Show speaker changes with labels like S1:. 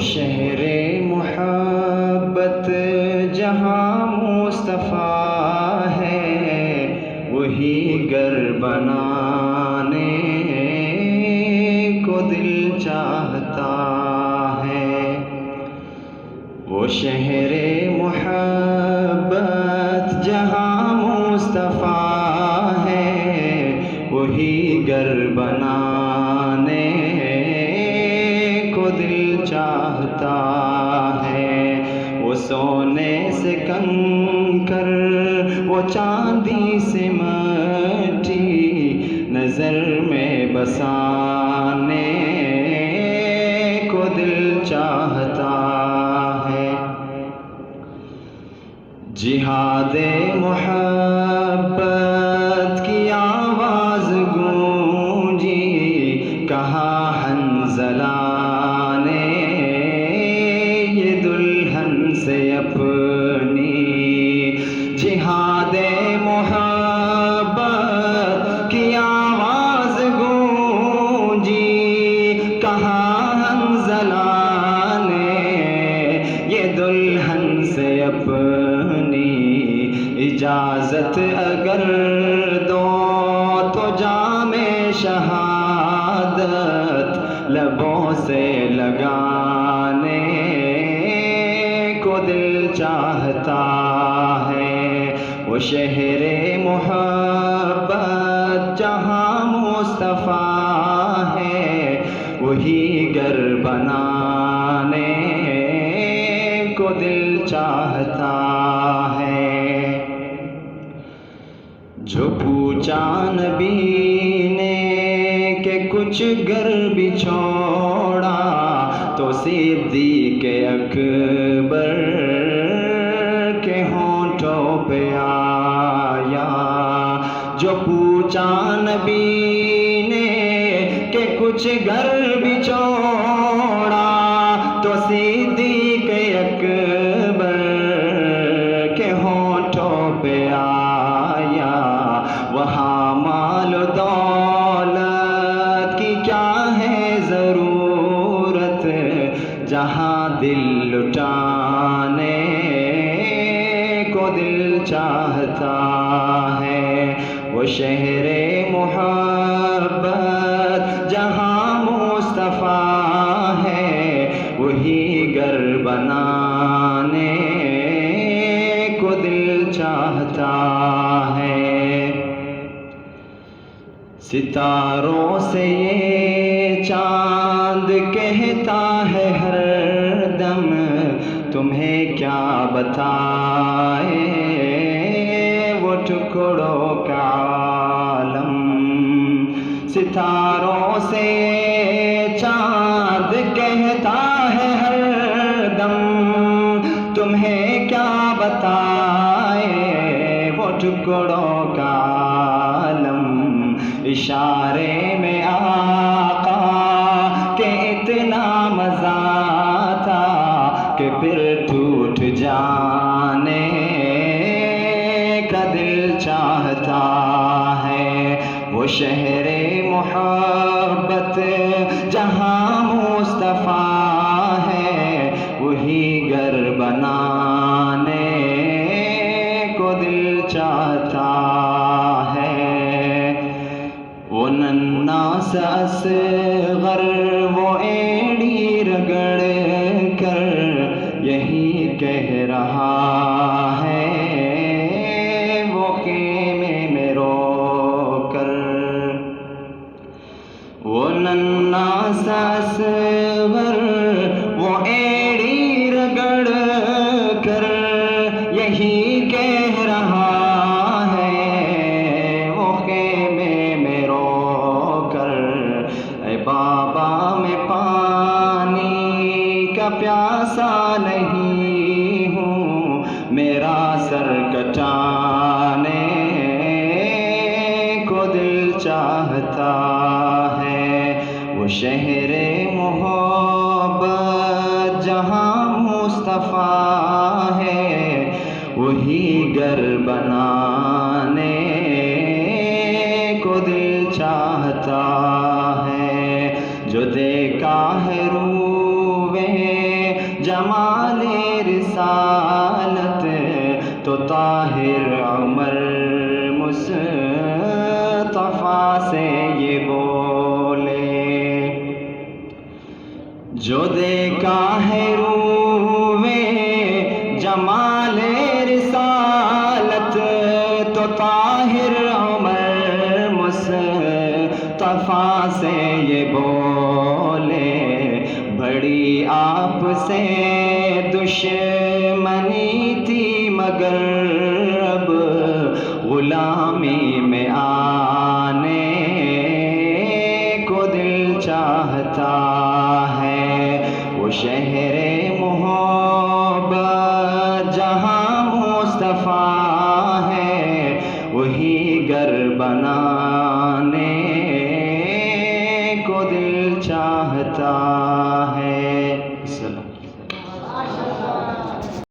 S1: شہر محبت جہاں مصطفیٰ ہے، وہی گھر بنانے کو دل چاہتا ہے۔ وہ شہر محبت جہاں مصطفیٰ ہے، وہی گھر بنانے کو دل چاہتا ہے۔ وہ سونے سے کنکر، وہ چاندی سے مٹی، نظر میں بسانے کو دل چاہتا ہے۔ جہاد محبت کی آواز گونجی، کہا حنظلہ نے یہ دلہن سے اپنی۔ جہاد محبت کی آواز گونجی، کہا حنظلہ نے یہ دلہن سے اپنی۔ اجازت اگر دو تو جام شہادت لبوں سے لگانے کو دل چاہتا ہے۔ وہ شہر محبت جہاں مصطفیٰ ہے، وہی گھر بنانے کو دل چاہتا ہے۔ جو پوچھا نبی نے کہ کچھ گھر بھی چھوڑا، تو صدیق اکبر کے ہونٹوں پہ آیا۔ جو پوچھا نبی نے کہ کچھ گھر بھی چھوڑا، تو صدیق اکبر کے ہونٹوں پہ آیا۔ وہاں مال و دولت کی کیا ہے ضرورت، جہاں دل لٹانے کو دل چاہتا ہے۔ وہ شہر محبت جہاں مصطفیٰ ہے، وہی گھر بنانے کو دل چاہتا ہے۔ ستاروں سے یہ چاند کہتا ہے ہر دم، تمہیں کیا بتائے وہ ٹکڑوں کا عالم۔ ستاروں سے چاند کہتا ہے ہر دم، تمہیں کیا بتائے وہ ٹکڑوں کا عالم۔ اشارے میں آقا کہ اتنا مزہ تھا کہ پھر ٹوٹ جانے کا دل چاہتا ہے۔ وہ شہر محبت جہاں مصطفیٰ ہے، وہی گھر بنانے کو دل چاہتا ہے۔ وہ ننھا سا اصغر وہ ایڑی رگڑ کر یہی کہہ رہا ہے، وہ خیمے میں رو کر۔ وہ ننھا سا اصغر وہ ایڑی رگڑ کر یہی کہہ رہا ہے، وہ خیمے میں رو کر۔ اے بابا میں پانی کا پیاسا نہیں ہوں، میرا سر کٹانے کو دل چاہتا ہے۔ وہ شہر محبت جہاں مصطفیٰ ہے، وہی گھر بنانے کو دل چاہتا ہے۔ جو دیکھا ہے روئے جمال رسالت تو طاہر عمر مصطفیٰ سے یہ بولے، جو دیکھا ہے روئے جمال رسالت تو طاہر عمر مصطفیٰ سے یہ بولے، بڑی آپ سے دشمنی تھی مگر اب غلامی میں آنے کو دل چاہتا ہے، وہ شہر محبت جہاں مصطفیٰ ہے، وہی گھر بنانے کو دل چاہتا ہے۔